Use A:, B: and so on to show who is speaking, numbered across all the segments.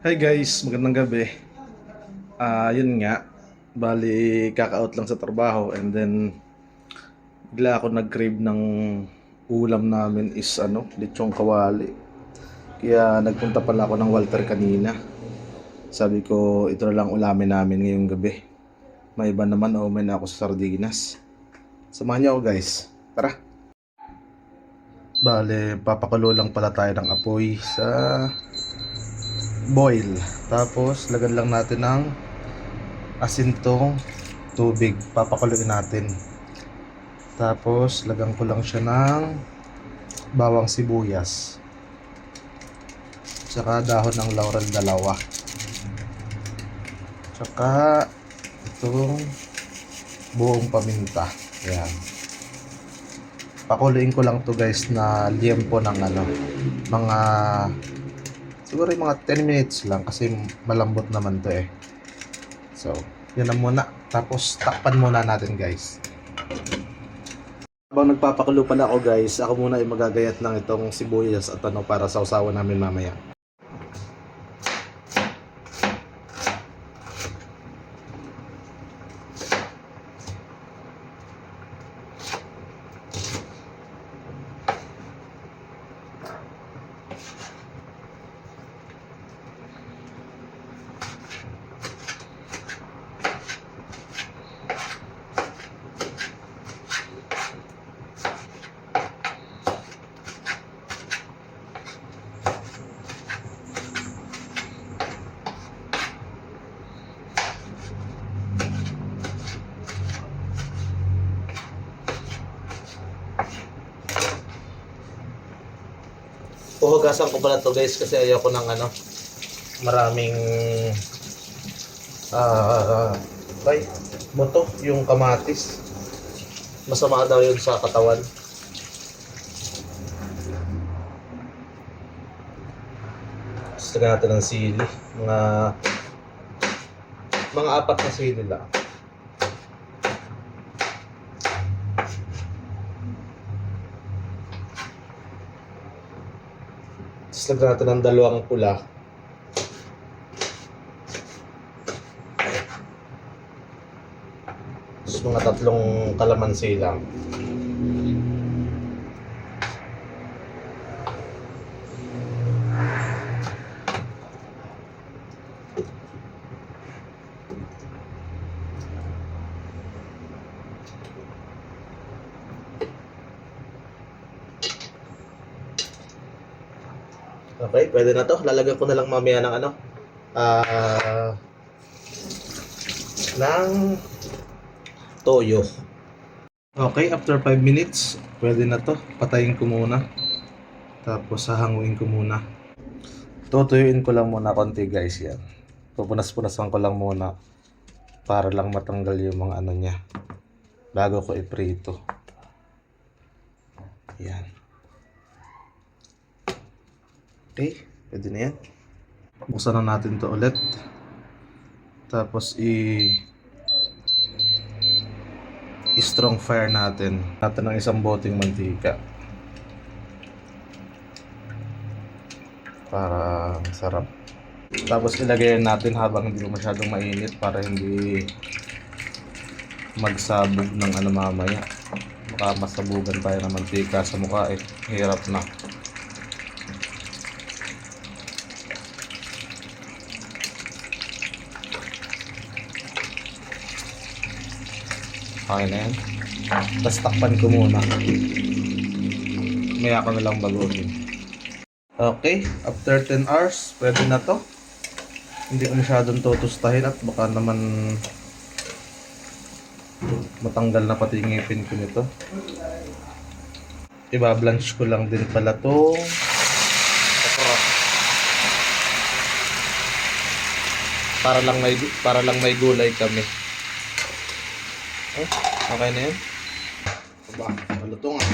A: Hi guys, magandang gabi. Yun nga, bali kaka-out lang sa trabaho and then bigla ako nag-crave ng ulam namin is lechong kawali. Kaya nagpunta pala ako ng Walter kanina. Sabi ko, ito na lang ulamin namin ngayong gabi. May iba naman o may na ako sa sardinas. Samahan niyo ako guys. Tara. Bale, papakulo lang pala tayo ng apoy sa boil. Tapos, lagyan lang natin ng asintong tubig. Papakuluin natin. Tapos, lagyan ko lang siya ng bawang sibuyas. Tsaka dahon ng laurel dalawa. Tsaka itong buong paminta. Ayan. Pakuluin ko lang to guys na liempo ng mga siguro yung mga 10 minutes lang kasi malambot naman to eh. So, yun na muna. Tapos, takpan muna natin guys. Habang nagpapakulo pala ako guys, ako muna ay magagayat ng itong sibuyas at para sausawan namin mamaya. Puhugasan ko pala to guys kasi ayoko ng maraming ay, buto, yung kamatis. Masama daw yun sa katawan. Gusto natin ng sili. Mga apat na sili lang. Tapos lagyan natin ng dalawang pula. Tapos mga 3 kalamansi lang. Okay, pwede na to. Lalagyan ko na lang mamaya ng ng toyo. Okay, after 5 minutes, pwede na to. Patayin ko muna. Tapos hahanguin ko muna. Tutuyuin ko lang muna konti guys yan. Pupunas-punasan ko lang muna para lang matanggal yung mga niya bago ko iprito. Yan. Okay, pwede na yan. Buksan na natin to ulit. Tapos i-strong fire natin. Natin ng isang boteng mantika. Para sarap. Tapos ilagay natin habang hindi masyadong mainit para hindi magsabog ng mamaya. Baka masabugan tayo ng mantika sa mukha eh. Hirap na. Okay na yan. Tapos takpan ko muna. Maya ko na lang baguhin. Okay, after 10 hours, pwede na to. Hindi ko masyadong tutustahin at baka naman matanggal na pati yung ngipin ko nito. Iba-blanch ko lang din pala to. Para lang may gulay kami. Okay na yun? Aba, maluto nga.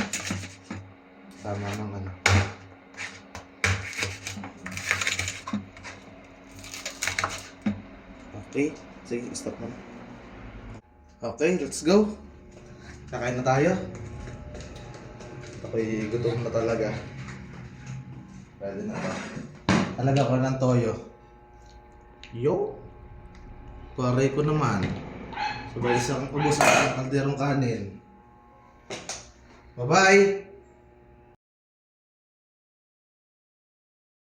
A: Tama ng Okay, sige, stop na. Okay, let's go. Kakain na tayo. Ako'y gutom na talaga. Pwede na ba? Talaga ko ng toyo. Yo! Pare ko naman. Sabay isang ubos ang kalderong kanin. Bye-bye!